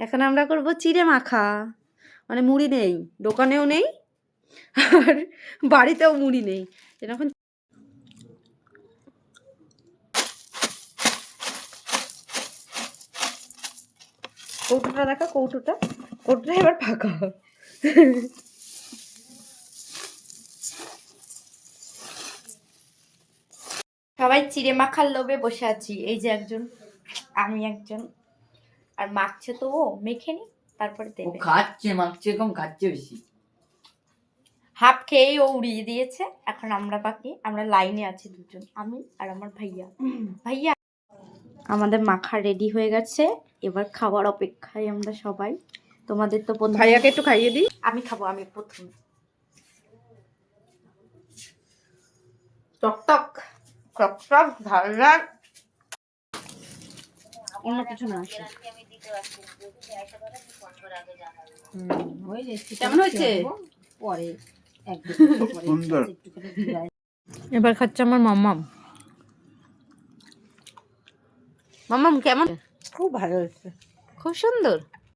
এখন আমরা করব চিড়ে মাখা, মানে মুড়ি নেই, দোকানেও নেই আর বাড়িতেও মুড়ি নেই। এখন কৌটোটা দেখা, কৌটোটা এবার ফাঁকা। সবাই চিড়ে মাখার লোভে বসে আছি। এই যে একজন, আমি একজন, আর মাখছে তো ও, মেখে নি তারপরে দেবে। খাচ্ছে, মাখছে কম, খাচ্ছে বেশি। হাফ খেয়েই ও উড়িয়ে দিয়েছে। এখন আমরা বাকি, আমরা লাইনে আছি দুজন, আমি আর আমার ভাইয়া। ভাইয়া আমাদের মাখা রেডি হয়ে গেছে, এবার খাবার অপেক্ষায় আমরা সবাই। তোমাদের তো ভাইয়াকে একটু খাইয়ে দিই। আমি খাবো, আমি প্রথম। টক টক টক টক ঝাল ঝাল, অন্য কিছু না। কেমন হয়েছে? পরে সুন্দর। এবার খাচ্ছে আমার মাম্মাম। মাম্মাম কেমন? খুব ভালো হয়েছে, খুব সুন্দর।